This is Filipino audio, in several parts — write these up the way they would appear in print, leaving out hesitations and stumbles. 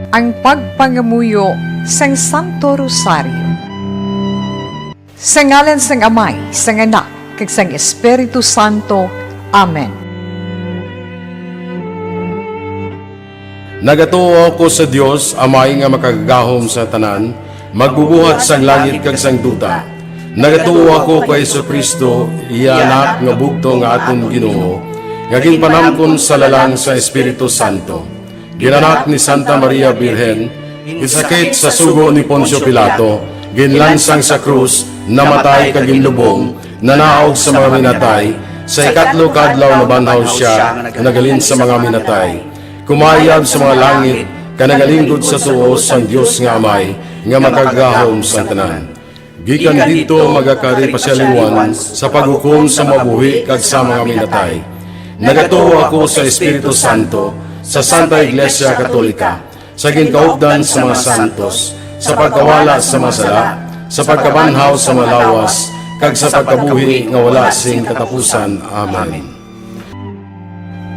ang pagpangamuyo sang Santo Rosario. Sa ngalan sang Amay, sang Anak, kag sang Espiritu Santo. Amen. Nagatuo ako sa Dios, Amay nga makagagahom sa tanan, magbubuhat sang langit kag sang duta. Nagatuo ako kay Jesucristo, iya anak nga bugto nga aton Ginoo, nga ginpanamkon sa lalang sa Espiritu Santo. Ginanak ni Santa Maria Birhen, gisakit sa sugo ni Poncio Pilato, ginlansang sa krus, namatay kag ginlubong, nanaog sa mga minatay, sa ikatlo kadlaw na banhaw siya, nagalin sa mga minatay. Kumayab sa mga langit, kanagalingkod sa tuos sang Dios nga Amay, nga makagahom sa tanan. Gikan dito magakari pa siya liwan sa paghukom sa mabuhi kag sa mga minatay. Nagatuo ako sa Espiritu Santo, sa Santa Iglesia Katolika, sa ginkaugdan sa mga santos, sa pagkawala sa masala, sa pagkabanhaw sa malawas, kag sa pagkabuhi nga wala sing katapusan. Amen.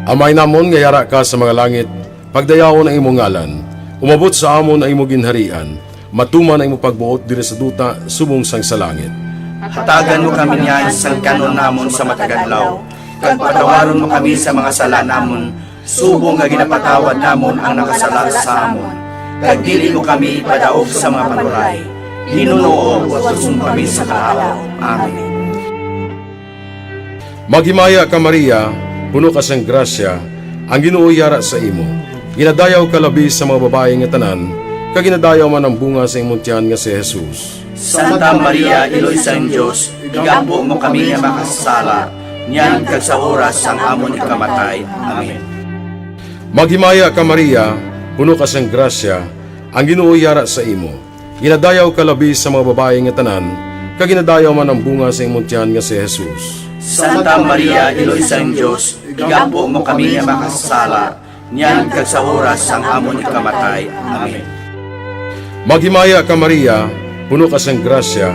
Amay namon nga yara ka sa mga langit, pagdayawon ang imong ngalan, umabot sa amon ang imong ginharian, matuman ang imong pagbuot diri sa duta subong sang sa langit. Hatagan mo kami niyan sa kanon namon sa matagadlaw, kag patawaron mo kami sa mga sala namon, subong nga ginapatawad namon ang nakasala sa amon. Kag dili mo kami ipadaog sa mga panuray, Ginoo, watusong kami sa kaalaw. Amen. Maghimaya ka Maria, puno ka sang grasya, ang Ginoo yara sa imo. Ginadayaw ka labi sa mga babae nga tanan, kag ginadayaw man ang bunga sa imong tiyan nga si Jesus. Santa Maria, Iloy sang Diyos, igampo mo kami nga makasala, niyan kag sa oras sang amon ikamatay. Amen. Maghimaya ka Maria, puno ka sang grasya, ang Ginoo yara sa imo. Ginadayaw ka labi sa mga babae nga tanan, kag ginadayaw man ang bunga sa imong tiyan nga si Jesus. Santa Maria, Iloy sang Diyos, igampo mo kami nga makasala, niyan kag sa oras sang amon ikamatay. Amen. Maghimaya ka Maria, puno ka sang grasya,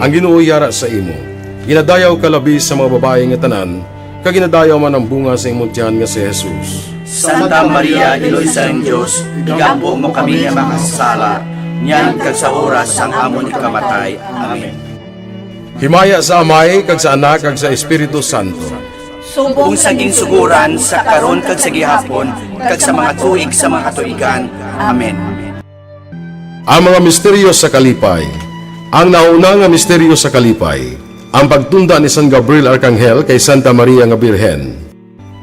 ang Ginoo yara sa imo. Ginadayaw ka labi sa mga babae nga tanan, kag ginadayaw man ang bunga sa imong tiyan nga si Jesus. Santa Maria, Iloy sang Diyos, igampo mo kami nga makasala, niyan kag sa oras sang amon ikamatay. Amen. Himaya sa Amay, kag sa Anak, kag sa Espiritu Santo. Kung saging suguran sa karon kag sa gihapon, kag sa mga tuig sa mga katuigan. Amen. Ang mga misteryo sa kalipay. Ang nauna nga misteryo sa kalipay, ang pagtunda ni San Gabriel Arkanghel kay Santa Maria nga Birhen.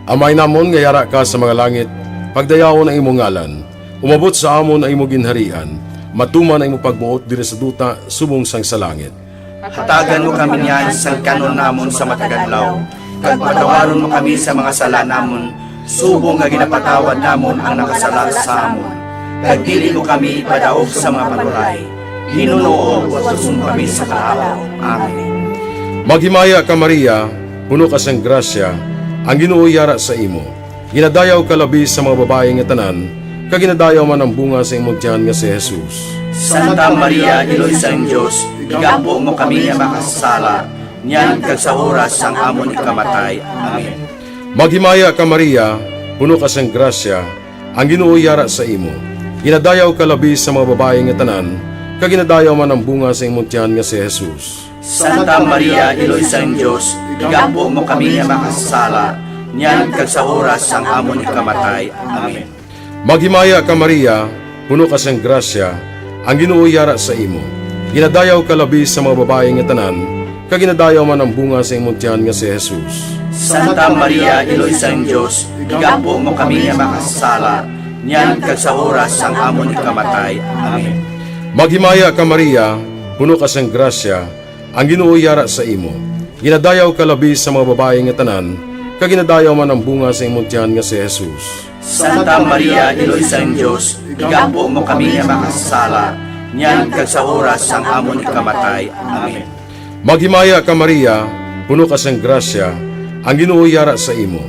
Amay namon nga yara ka sa mga langit, pagdayawon ang imong ngalan, umabot sa amon ang imong ginharian, matuman ang imong pagbuot diri sa duta subong sang sa langit. Hatagan mo kami niyan sa kanon namon sa matagadlaw, kag patawaron mo kami sa mga sala namon, subong nga ginapatawad namon ang nakasala sa amon. Kag dili mo kami ipadaog sa mga panuray, Ginoo, watusong kami sa kaalaw. Amen. Maghimaya ka Maria, puno ka sang grasya, ang Ginoo yara sa imo. Ginadayaw ka labi sa mga babae nga tanan, kag ginadayaw man ang bunga sa imong tiyan nga si Jesus. Santa Maria, Iloy sang Diyos, igampo mo kami nga makasala, niyan kag sa oras sang amon ikamatay. Amen. Maghimaya ka Maria, puno ka sang grasya, ang Ginoo yara sa imo. Ginadayaw ka labi sa mga babae nga tanan, kag ginadayaw man ang bunga sa imong tiyan nga si Jesus. Santa Maria, Iloy sang Diyos, igampo mo kami nga makasala, niyan kag sa oras sang amon ikamatay. Amen. Maghimaya ka Maria, puno ka sang grasya, ang Ginoo yara sa imo. Ginadayaw ka labi sa mga babae nga tanan, kag ginadayaw man ang bunga sa imong tiyan nga si Jesus. Santa Maria, Iloy sang Diyos, igampo mo kami nga makasala, niyan kag sa oras sang amon ikamatay. Amen. Maghimaya ka Maria, puno ka sang grasya, ang Ginoo yara sa imo. Ginadayaw ka labi sa mga babae nga tanan, kag ginadayaw man ang bunga sa imong tiyan nga si Jesus. Santa Maria, Iloy sang Diyos, igampo mo kami nga makasala, niyan kag sa oras sang amon ikamatay. Amen. Maghimaya ka Maria, puno ka sang grasya, ang Ginoo yara sa imo.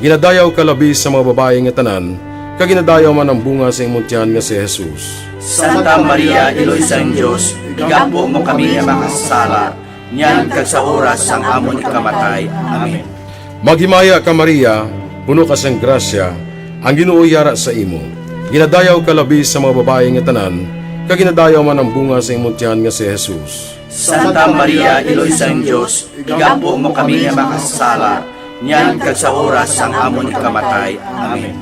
Ginadayaw ka labi sa mga babae nga tanan, kag ginadayaw man ang bunga sa imong tiyan nga si Jesus. Santa Maria, Iloy sang Diyos, igampo mo kami nga makasala, niyan kag sa oras sang amon ikamatay. Amen. Maghimaya ka Maria, puno ka sang grasya, ang Ginoo yara sa imo. Ginadayaw ka labi sa mga babae nga tanan, kag ginadayaw man ang bunga sa imong tiyan nga si Jesus. Santa Maria, Iloy sang Diyos, igampo mo kami nga makasala, niyan kag sa oras sang amon ikamatay. Amen.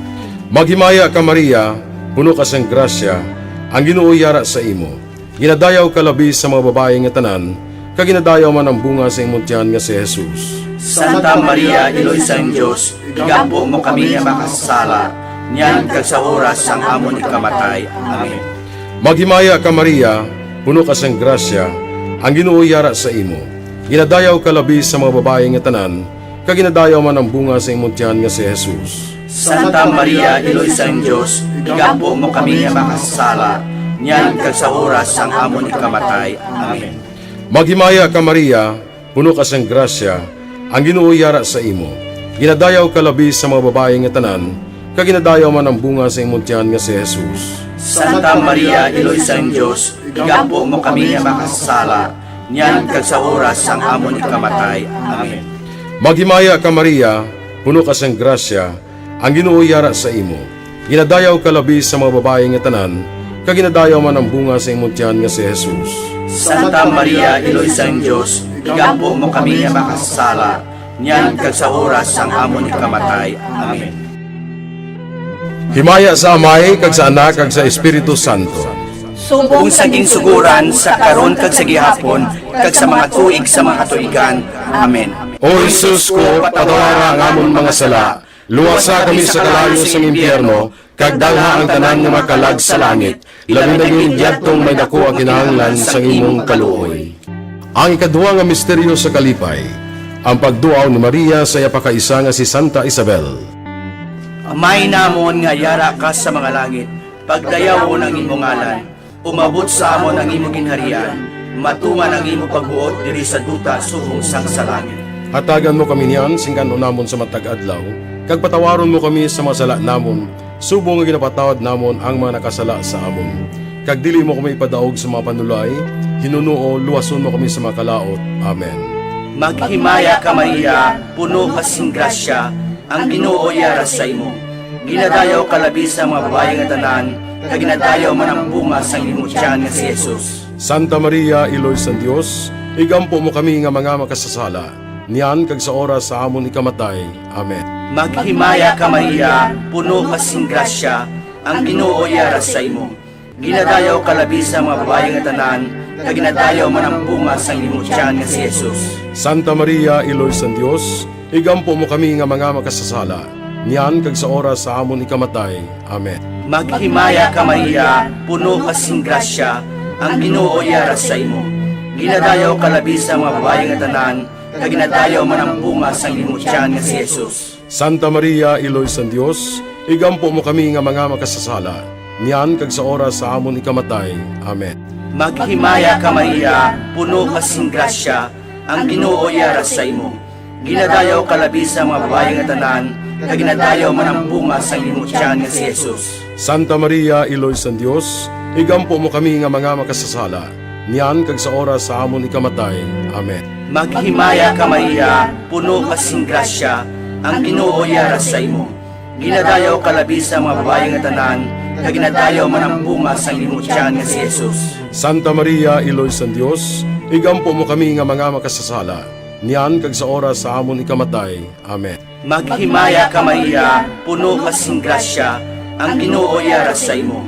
Maghimaya ka Maria, puno ka sang grasya, ang Ginoo yara sa imo. Ginadayaw ka labi sa mga babae nga tanan, kag ginadayaw man ang bunga sa imong tiyan nga si Jesus. Santa Maria, Iloy sang Diyos, igampo mo kami nga makasala, niyan kag sa oras sang amon ikamatay. Amen. Maghimaya ka Maria, puno ka sang grasya, ang Ginoo yara sa imo. Ginadayaw ka labi sa mga babae nga tanan, kag ginadayaw man ang bunga sa imong tiyan nga si Jesus. Santa Maria, Iloy sang Diyos, igampo mo kami nga makasala, niyan kag sa oras sang amon ikamatay. Amen. Maghimaya ka Maria, puno ka sang grasya, ang Ginoo yara sa imo. Ginadayaw ka labi sa mga babae nga tanan, kag ginadayaw man ang bunga sa imong tiyan nga si Jesus. Santa Maria, Iloy sang Diyos, igampo mo kami nga makasala, niyan kag sa oras sang amon ikamatay. Amen. Maghimaya ka Maria, puno ka sang grasya, ang Ginoo yara sa imo. Ginadayaw ka labi sa mga babae nga tanan, kag ginadayaw man ang bunga sa imong tiyan nga si Jesus. Santa Maria, Iloy sang Diyos, igampo mo kami nga makasala, niyan kag sa oras sang amon ikamatay. Amen. Himaya sa Amay, kag sa Anak, kag sa Espiritu Santo. Kung saging suguran sa karon kag sa gihapon, kag sa mga tuig sa mga katuigan. Amen. O Jesus ko, patawara ang amon mga sala, luwasa kami sa kalayo sa impyerno, kag dalha ang tanan nga makalag sa langit, labi na yung idyatong may dako ang kinahanglan sa imong kaluoy. Ang ikaduha nga misteryo sa kalipay, ang pagduaw ni Maria sa yapakaisa nga si Santa Isabel. Amay namon nga yara ka sa mga langit, pagdayaw ng imong ngalan, umabot sa amon ang imong ginharian, matuman ang imong pagbuot diri sa duta subong sang sa langit. Hatagan mo kami niyan, singgan namon sa matag adlaw, kag patawaron mo kami sa mga sala namon, subong nga ginapatawad namon ang mga nakasala sa amon. Kag dili mo kami ipadaog sa mga panulay, hinunuo, luwason mo kami sa mga kalaot. Amen. Maghimaya ka Maria, puno ka sing grasya, ang Ginoo yara sa imo. Ginadayaw ka labi sa mga babae nga tanan, kag ginadayaw man ang bunga sang imong tiyan nga si Jesus. Santa Maria, Iloy sang Dios, igampo mo kami nga mga makasasala, niyan kag sa oras sa amon ikamatay. Amen. Maghimaya ka Maria, puno ka sing grasya, ang Ginoo yara sa imo. Ginadayaw ka labi sa mga babae nga tanan, kag ginadayaw man ang bunga sang imong tiyan nga si Jesus. Santa Maria, Iloy sang Dios, igampo mo kami nga mga makasasala, niyan kag sa oras sa amon ikamatay. Amen. Maghimaya ka Maria, puno ka sing grasya, ang Ginoo yara sa imo. Ginadayaw ka labi sa mga babae nga tanan, kag ginadayaw man ang bunga sang imong tiyan nga si Jesus. Santa Maria, Iloy sang Dios, igampo mo kami nga mga makasasala, niyan kag sa oras sa amon ikamatay. Amen. Maghimaya ka Maria, puno ka sing grasya, ang Ginoo yara sa imo. Ginadayaw ka labi sa mga babae nga tanan, kag ginadayaw man ang bunga sang imong tiyan nga si Jesus. Santa Maria, Iloy sang Dios, igampo mo kami nga mga makasasala, niyan kag sa oras sa amon ikamatay. Amen. Maghimaya ka Maria, puno ka sing grasya, ang Ginoo yara sa imo. Ginadayaw ka labi sa mga babae nga tanan, kag ginadayaw man ang bunga sang imong tiyan nga si Jesus. Santa Maria, Iloy sang Dios, igampo mo kami nga mga makasasala, niyan kag sa oras sa amon ikamatay. Amen. Maghimaya ka Maria, puno ka sing grasya, ang Ginoo yara sa imo.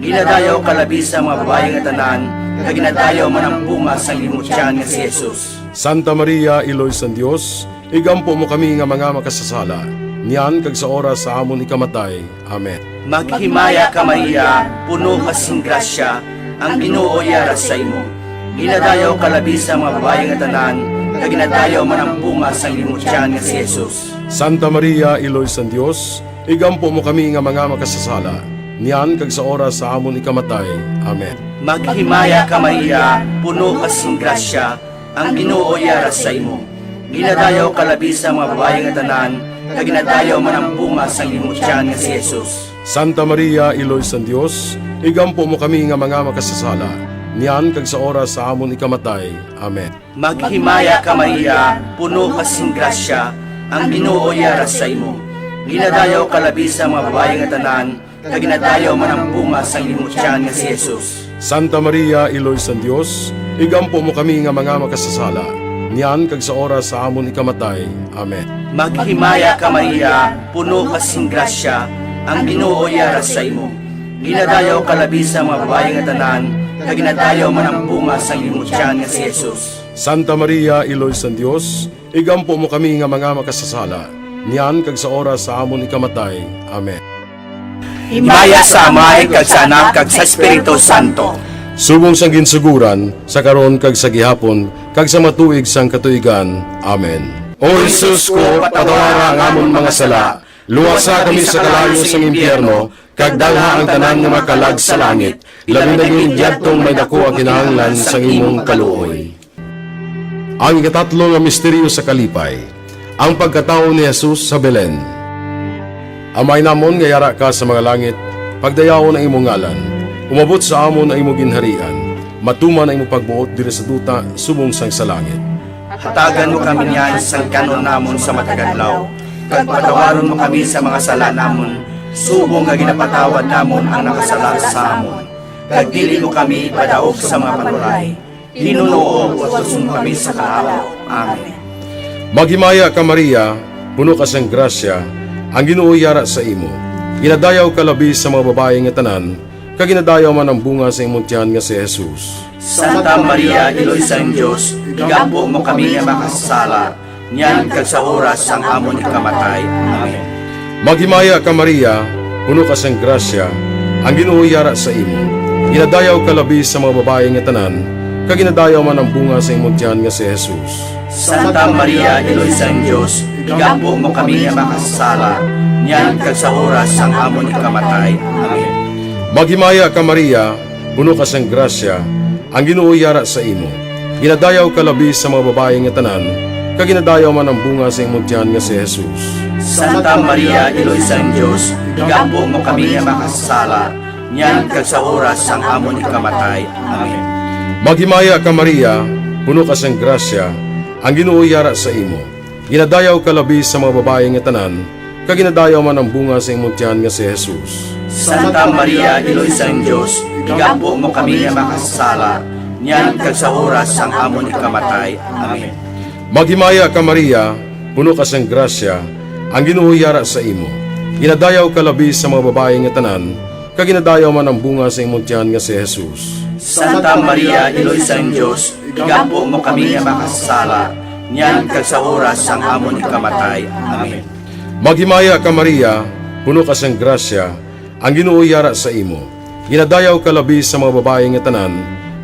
Ginadayaw ka labi sa mga babae nga tanan, kag ginadayaw man ang bunga sang imong tiyan nga si Jesus. Santa Maria, Iloy sang Dios, igampo mo kami nga mga makasasala, niyan kag sa oras sa amon ikamatay. Amen. Maghimaya ka Maria, puno ka sing grasya, ang Ginoo yara sa imo. Ginadayaw ka labi sa mga babae nga tanan, kag ginadayaw man ang bunga sang imong tiyan nga si Jesus. Santa Maria, Iloy sang Dios, igampo mo kami nga mga makasasala, niyan kag sa oras sa amon ikamatay. Amen. Maghimaya ka Maria, puno ka sing grasya, ang Ginoo yara sa imo. Ginadayaw ka labi sa mga babae nga tanan, kag ginadayaw man ang bunga sang imong tiyan nga si Jesus. Santa Maria, Iloy sang Dios, igampo mo kami nga mga makasasala, niyan kag sa oras sa amon ikamatay. Amen. Maghimaya ka Maria, puno ka sing grasya, ang Ginoo yara sa imo. Ginadayaw ka labi sa mga babae nga tanan, kag ginadayaw man ang bunga sa imong tiyan nga si Jesus. Santa Maria, Iloy san Dios, igampo mo kami nga mga makasasala, niyan kag sa oras sa amon ikamatay. Amen. Maghimaya ka Maria, puno ka sing grasya, ang Ginoo yara sa imo. Ginadayaw ka labi sa mga babae nga tanan, kag ginadayaw man ang bunga sa imong tiyan nga si Jesus. Santa Maria, Iloy san Dios, igampo mo kami nga mga makasasala, niyan kag sa oras sa amon ikamatay. Amen. Himaya sa Amay kag sa Anak kag sa Espiritu Santo. Subong sang ginsuguran, sa karon kag sa gihapon, kag sa matuig sang katuigan. Amen. O Jesus ko, patawara ang amon mga sala, luwasa kami sa kalayo sang impyerno, kag dalha ang tanan nga makalag sa langit, labi na yung diyadtong may dako ang kinahanglan sang imong kaluoy. Ang ikatatlo nga misteryo sa kalipay, ang pagkatao ni Jesus sa Belen. Amay namon nga yara ka sa mga langit, pagdayawon ang imong ngalan, umabot sa amon ang imong ginharian, matuman ang imong pagbuot diri sa duta subong sang sa langit. Hatagan mo kami niyan sa kanon namon sa matagadlaw, kag patawaron mo kami sa mga sala namon, subong nga ginapatawad namon ang nakasala sa amon. Kag dili mo kami padaog sa mga panuray, hinunoo o tusun kami sa kaalaw. Amen. Maghimaya ka Maria, puno ka sang grasya, ang Ginoo yara sa imo. Ginadayaw ka labi sa mga babae nga tanan, kag ginadayaw man ang bunga sa imong tiyan nga si Jesus. Santa Maria, Iloy sang Dios, igampo mo kami nga makasala, niyan kag sa oras sang amon ikamatay. Amen. Maghimaya ka Maria, puno ka sang grasya, ang Ginoo yara sa imo. Ginadayaw ka labi sa mga babae nga tanan, kag ginadayaw man ang bunga sa imong tiyan nga si Jesus. Santa Maria, Iloy sang Dios, igampo mo kami nga makasala, niyan kag sa oras sang amon ikamatay. Amen. Maghimaya ka Maria, puno ka sang grasya, ang Ginoo yara sa imo. Ginadayaw ka labi sa mga babae nga tanan, kag ginadayaw man ang bunga sa imong tiyan nga si Jesus. Santa Maria, Iloy sang Dios, igampo mo kami nga makasala, niyan kag sa oras sang amon ikamatay. Amen. Maghimaya ka Maria, puno ka sang grasya, ang Ginoo yara sa imo. Ginadayaw ka labi sa mga babae nga tanan, kag ginadayaw man ang bunga sa imong tiyan nga si Jesus. Santa Maria, Iloy sang Dios, igampo mo kami nga makasala, niyan kag sa oras sang amon ikamatay. Amen. Maghimaya ka Maria, puno ka sang grasya, ang Ginoo yara sa imo. Ginadayaw ka labi sa mga babae nga tanan, kag ginadayaw man ang bunga sa imong tiyan nga si Jesus. Santa Maria, Iloy sang Dios, igampo mo kami nga makasala, niyan kag sa oras sang amon ikamatay. Amen. Maghimaya ka Maria, puno ka sang grasya, ang Ginoo yara sa imo. Ginadayaw ka labi sa mga babae nga tanan,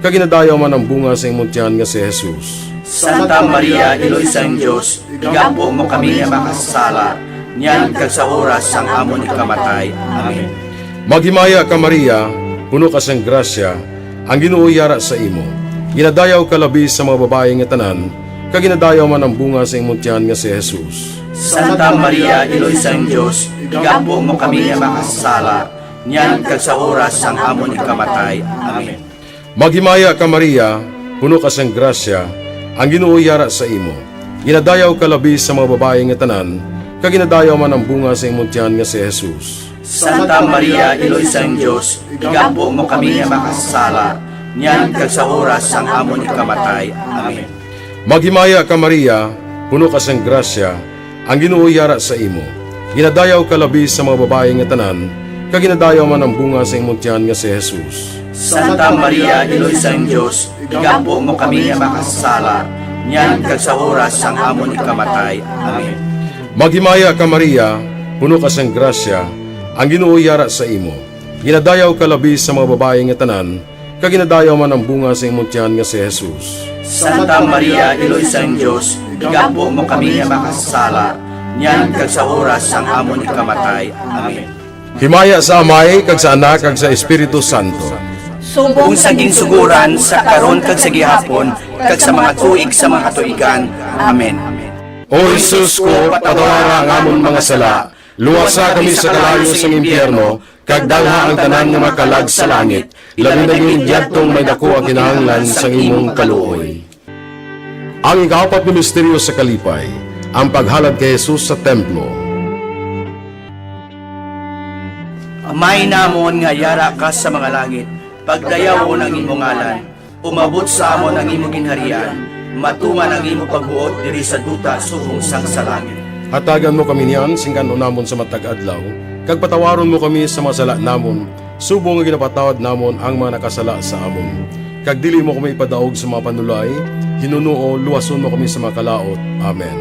kag ginadayaw man ang bunga sa imong tiyan nga si Jesus. Santa Maria, Iloy sang Dios, igampo mo kami nga makasala, niyan kag sa oras sang amon ikamatay. Amen. Maghimaya ka Maria, puno ka sang grasya, ang Ginoo yara sa imo. Ginadayaw ka labi sa mga babae nga tanan, kag ginadayaw man ang bunga sa imong tiyan nga si Jesus. Santa Maria, Iloy sang Dios, igampo mo kami nga makasala, niyan kag sa oras sang amon ikamatay. Amen. Maghimaya ka Maria, puno ka sang grasya, ang Ginoo yara sa imo. Ginadayaw ka labi sa mga babae nga tanan, kag ginadayaw man ang bunga sa imong tiyan nga si Jesus. Santa Maria, Iloy sang Dios, igampo mo kami nga makasala, niyan kag sa oras sang amon ikamatay. Amen. Maghimaya ka Maria, puno ka sang grasya, ang Ginoo yara sa imo. Ginadayaw ka labi sa mga babae nga tanan, kag ginadayaw man ang bunga sa imong tiyan nga si Jesus. Santa Maria, Iloy sang Dios, igampo mo kami nga makasala, niyan kag sa oras sang amon ikamatay. Amen. Maghimaya ka Maria, puno ka sang grasya, ang Ginoo yara sa imo. Ginadayaw ka labi sa mga babae nga tanan, kag ginadayaw man ang bunga sa imong tiyan nga si Jesus. Santa Maria, Iloy sang Dios, igampo mo kami nga makasala, niyan kag sa oras sang amon ikamatay. Amen. Himaya sa Amay, kag sa Anak, kag sa Espiritu Santo. Kung sa ginsuguran, sa karon kag sa gihapon, kag sa mga tuig sa mga katuigan. Amen. O Jesus ko, patawara ang amon mga sala, luwasa kami sa kalayo sa impyerno, kag dalha ang tanan nga makalag sa langit, labi na yung diyadtong may dako ang kinahanglan sa imong kaluoy. Ang ikapat na misteryo sa kalipay, ang paghalad kay Jesus sa templo. Amay namon nga yara ka sa mga langit, pagdayaw o ng imong ngalan, umabot sa amon ang imong ginharian, matuman ang imong pagbuot diri sa duta subong sang sa langit. Hatagan mo kami niyan, singkan namon sa matag adlaw, kag patawaron mo kami sa mga sala namon, subong nga ginapatawad namon ang mga nakasala sa amon. Kag dili mo kami ipadaog sa mga panulay, hinuno luwason mo kami sa mga kalaot. Amen.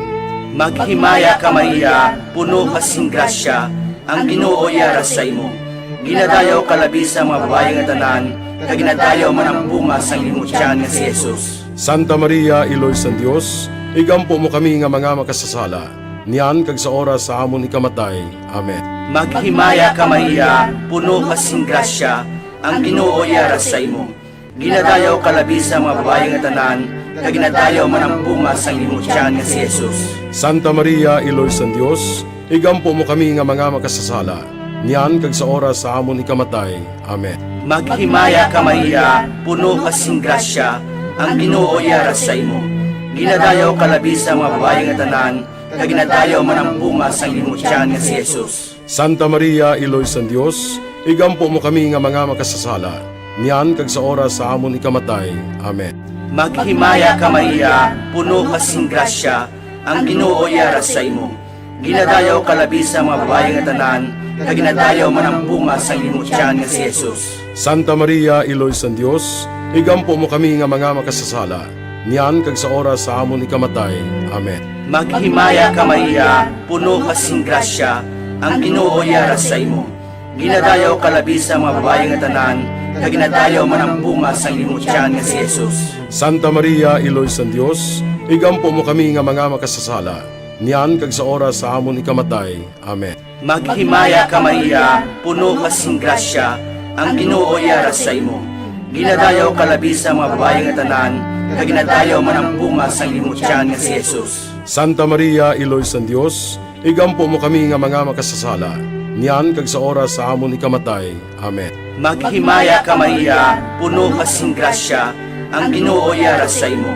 Maghimaya ka Maria, puno ka sing grasya, ang Ginoo yara sa imo. Ginadayaw ka labi sa mga babae nga tanan, kag ginadayaw man ang bunga sang imong tiyan nga si Jesus. Santa Maria, Iloy sa Dios, igampo mo kami nga mga makasasala, niyan kag sa oras sa amon ikamatay. Amen. Maghimaya ka Maria, puno ka sing grasya, ang Ginoo yara sa imo. Ginadayaw ka labi sa mga babae nga tanan, kag ginadayaw man ang bunga sang imong tiyan nga si Jesus. Santa Maria, Iloy sa Dios, igampo mo kami nga mga makasasala, niyan kag sa oras sa amon ikamatay. Amen. Maghimaya ka Maria, puno ka sing grasya, ang Ginoo yara sa imo. Ginadayaw ka labi sa mga babae nga tanan, kag ginadayaw man ang bunga sang imong tiyan nga si Jesus. Santa Maria, Iloy sa Dios, igampo mo kami nga mga makasasala, niyan kag sa oras sa amon ikamatay. Amen. Maghimaya ka Maria, puno ka sing grasya, ang Ginoo yara sa imo. Ginadayaw ka labi sa mga babae nga tanan, kag ginadayaw man ang bunga sang imong tiyan nga si Jesus. Santa Maria, Iloy sa Dios, igampo mo kami nga mga makasasala, niyan kag sa oras sa amon ikamatay. Amen. Maghimaya ka Maria, puno ka sing grasya, ang Ginoo yara sa imo. Ginadayaw ka labi sa mga babae nga tanan, kag ginadayaw man ang bunga sang imong tiyan nga si Jesus. Santa Maria, Iloy sa Dios, igampo mo kami nga mga makasasala, niyan kag sa oras sa amon ikamatay. Amen. Maghimaya ka Maria, puno ka sing grasya, ang Ginoo yara sa imo. Ginadayaw ka labi sa mga babae nga tanan, kag ginadayaw man ang bunga sang imong tiyan nga si Jesus. Santa Maria, Iloy sa Dios, igampo mo kami nga mga makasasala, niyan kag sa oras sa amon ikamatay. Amen. Maghimaya ka Maria, puno ka sing grasya, ang Ginoo yara sa imo.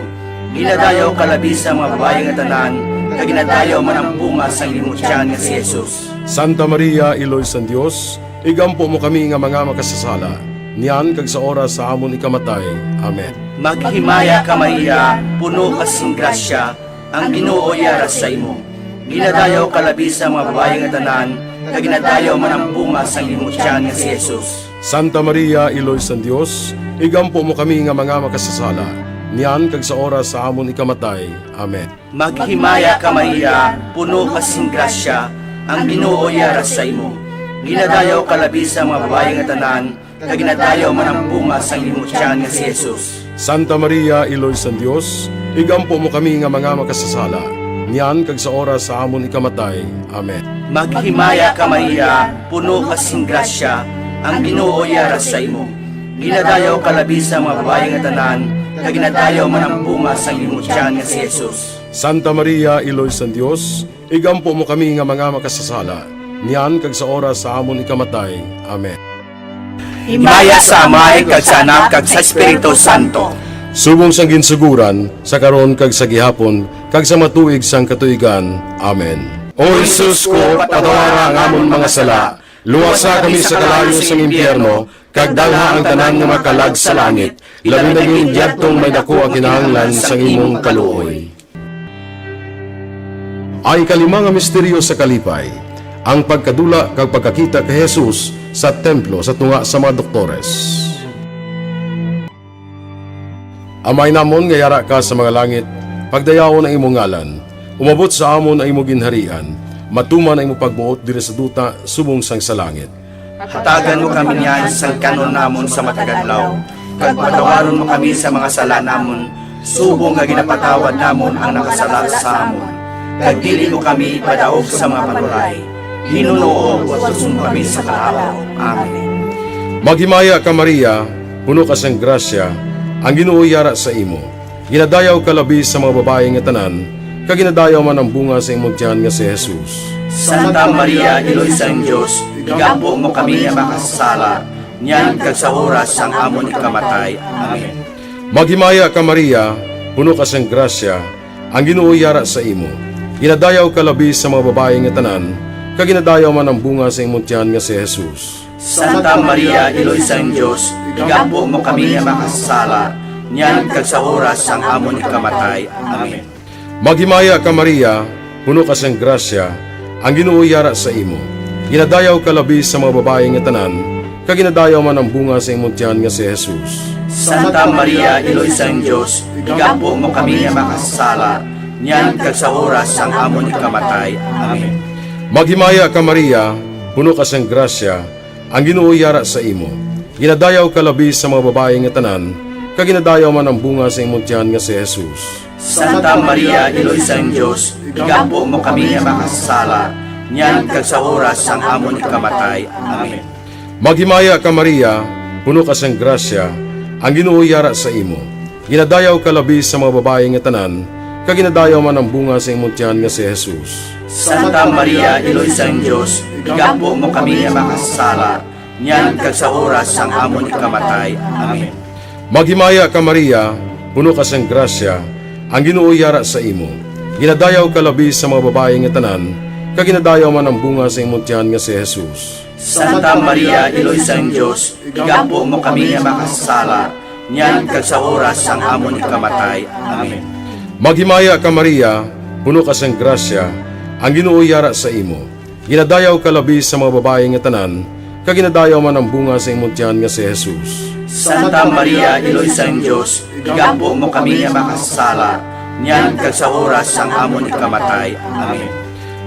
Ginadayaw ka labi sa mga babae nga tanan, kag ginadayaw man ang bunga sang imong tiyan nga si Jesus. Santa Maria, Iloy sa Dios, igampo mo kami nga mga makasasala, niyan kag sa oras sa amon ikamatay. Amen. Maghimaya ka Maria, puno ka sing grasya, ang Ginoo yara sa imo. Ginadayaw ka labi sa mga babae nga tanan, kag ginadayaw man ang bunga sang imong tiyan nga si Jesus. Santa Maria, Iloy sa Dios, igampo mo kami nga mga makasasala, niyan kag sa oras sa amon ikamatay. Amen. Maghimaya ka Maria, puno ka sing grasya, ang Ginoo yara sa imo. Ginadayaw ka labi sa mga babae nga tanan, kag ginadayaw man ang bunga sang imong tiyan nga si Jesus. Santa Maria, Iloy sa Dios, igampo mo kami nga mga makasasala, niyan kag sa oras sa amon ikamatay. Amen. Maghimaya ka Maria, puno ka sing grasya, ang Ginoo yara sa imo. Ginadayaw ka labi sa mga babae nga tanan, kag ginadayaw man ang bunga sang imong tiyan nga si Jesus. Santa Maria, Iloy sa Dios, igampo mo kami nga mga makasasala, niyan kag sa oras sa amon ikamatay. Amen. Himaya sa Amay, kag sa Anak, kag sa Espiritu Santo. Subong sang ginsuguran, sa karon kag sa gihapon, kag sa matuig sang katuigan. Amen. O Jesus ko, patawara ang amon mga sala, luwasa kami sa kalayo sang impyerno, kag dalha ang tanan nga makalag sa langit, labi na yung diyadtong may dako ang kinahanglan sang imong kaluoy. Ay kalima nga misteryo sa kalipay, ang pagkadula kag pagkakita kay Jesus sa templo sa tunga sa mga doktores. Amay namon nga yara ka sa mga langit, pagdayawon ang imong ngalan, umabot sa amon ang imong ginharian, matuman ang imong pagbuot diri sa duta subong sang sa langit. Hatagan mo kami niyan sa kanon namon sa matagadlaw, kag patawaron mo kami sa mga sala namon, subong nga ginapatawad namon ang nakasala sa amon. Kag dili mo kami ipadaog sa mga panulay, hinuno o wasun kami sa kalaw. Amen. Maghimaya ka Maria, puno ka sang grasya, ang Ginoo yara sa imo. Ginadayaw ka labi sa mga babae nga tanan, kag ginadayaw man ang bunga sa imong tiyan nga si Jesus. Santa Maria, Iloy sang Dios, igampo mo kami nga makasala, niyan kag sa oras sang amon ikamatay. Amen. Maghimaya ka Maria, puno ka sang grasya, ang Ginoo yara sa imo. Ginadayaw ka labi sa mga babae nga tanan, kag ginadayaw man ang bunga sa imong tiyan nga si Jesus. Santa Maria, Iloy sang Dios, igampo mo kami nga makasala, niyan kag sa oras sang amon ikamatay. Amen. Maghimaya ka Maria, puno ka sang grasya, ang Ginoo yara sa imo. Ginadayaw ka labi sa mga babae nga tanan, kag ginadayaw man ang bunga sa imong tiyan nga si Jesus. Santa Maria, Iloy sang Dios, igampo mo kami nga makasala, niyan kag sa oras sang amon ikamatay. Amen. Maghimaya ka Maria, puno ka sang grasya, ang Ginoo yara sa imo. Ginadayaw ka labi sa mga babae nga tanan, kag ginadayaw man ang bunga sa imong tiyan nga si Jesus. Santa Maria, Iloy sang Dios, igampo mo kami nga makasala, niyan kag sa oras sang amon ikamatay. Amen. Maghimaya ka Maria, puno ka sang grasya, ang Ginoo yara sa imo. Ginadayaw ka labi sa mga babae nga tanan, kag ginadayaw man ang bunga sa imong tiyan nga si Jesus. Santa Maria, Iloy sang Dios, igampo mo kami nga makasala, niyan kag sa oras sang amon ikamatay. Amen. Maghimaya ka Maria, puno ka sang grasya, ang Ginoo yara sa imo. Ginadayaw ka labi sa mga babae nga tanan, kag ginadayaw man ang bunga sa imong tiyan nga si Jesus. Santa Maria, Iloy sang Dios, igampo mo kami nga makasala, niyan kag sa oras sang amon ikamatay. Amen. Maghimaya ka Maria, puno ka sang grasya, ang Ginoo yara sa imo. Ginadayaw ka labi sa mga babae nga tanan, kag ginadayaw man ang bunga sa imong tiyan nga si Jesus. Santa Maria, Iloy sang Dios, igampo mo kami nga makasala, niyan kag sa oras sang amon ikamatay. Amen.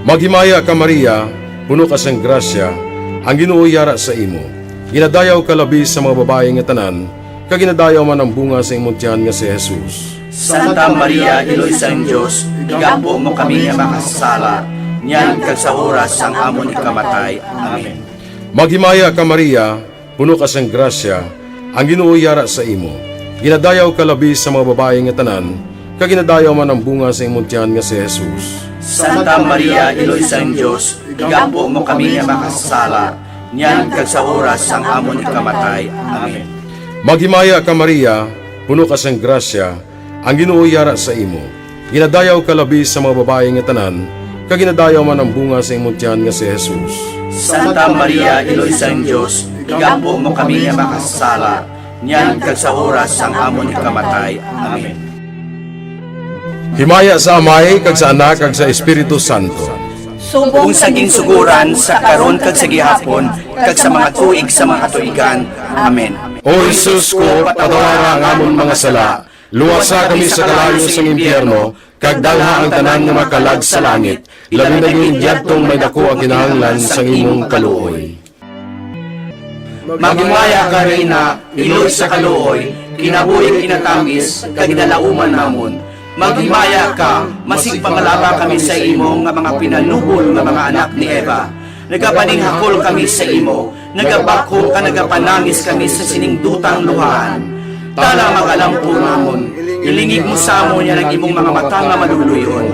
Maghimaya ka Maria, puno ka sang grasya, ang Ginoo yara sa imo. Ginadayaw ka labi sa mga babae nga tanan, kag ginadayaw man ang bunga sa imong tiyan nga si Jesus. Santa Maria, Iloy sang Dios, igampo mo kami nga makasala, niyan kag sa oras sang amon ikamatay. Amen. Maghimaya ka Maria, puno ka sang grasya, ang Ginoo yara sa imo. Ginadayaw ka labi sa mga babae nga tanan, kag ginadayaw man ang bunga sa imong tiyan nga si Jesus. Santa Maria, Iloy sang Dios, igampo mo kami nga makasala, niyan kag sa oras sang amon ikamatay. Amen. Maghimaya ka Maria, puno ka sang grasya, ang Ginoo yara sa imo. Ginadayaw ka labi sa mga babae nga tanan, kag ginadayaw man ang bunga sa imong tiyan nga si Jesus. Santa Maria, Iloy sang Dios, igampo mo kami nga makasala, niyan kag sa oras sang amon ikamatay. Amen. Himaya sa Amay, kag sa Anak, kag sa Espiritu Santo. Kung saging suguran sa karon kag sa gihapon, kag sa mga tuig sa mga tuigan. Amen. O Jesus ko, patawara ang amon mga sala, luwasa kami sa kalayo sa impyerno, kag dalha ang tanan nga makalag sa langit, labi na yung diyadtong may dako ang kinahanglan sa imong kaluoy. Maghimaya ka Reyna, Iloy sa kaluoy, kinabuhi kinatamis, kag ginalauman namon. Maghimaya ka, masig pangalaba kami sa imo nga mga pinalubol nga mga anak ni Eva. Nagapaninghakol kami sa imo, nagabako ka nagapanangis kami sa siningdutang luhaan. Tala magalampo namon, ilingig mo sa amon yan ang imong mga mata nga maluluyon.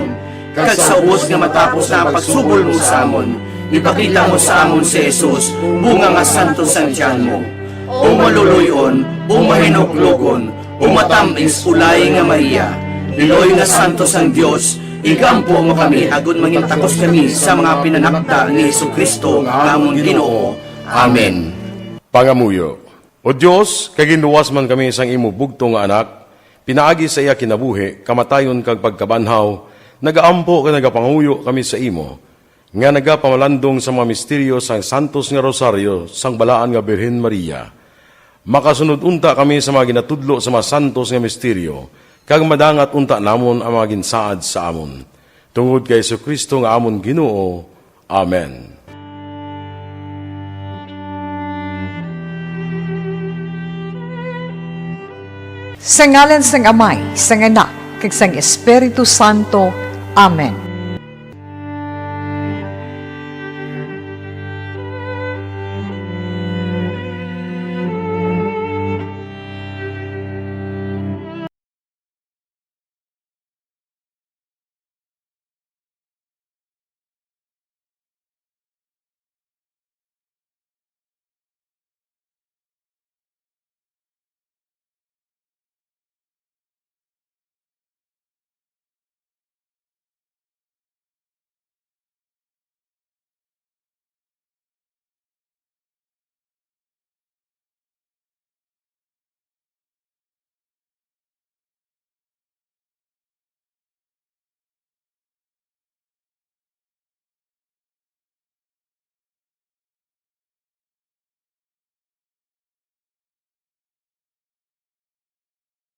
Kag sa ubos nga matapos na ang pagsubol mo sa amon, ipakita mo sa amon si Jesus, bunga nga santo sa tiyan mo. O maluluyon, o mahinuklogon, o matamis ulay nga Maria, Iloy nga santo sang Dios, igampo mo kami agon mangintakos kami sa mga pinanakda ni Jesucristo nga amon Ginoo. Amen. Pangamuyo. O Dios, kay ginuwas man kami sang imo bugto nga anak, pinaagi sa iya kinabuhi, kamatayon kag pagkabanhaw, nagaampo ka nagapanguyo kami sa imo, nga nagapamalandong sa mga misteryo sang santos nga rosaryo sang balaan nga Birhen Maria. Makasunod unta kami sa mga ginatudlo sa mga santos nga misteryo, kag madangat unta namon ang mga ginsaad sa amon. Tungod kay Jesucristo nga amon Ginoo. Amen. Sa ngalan sang Amay, sang Anak, kag sang Espiritu Santo. Amen.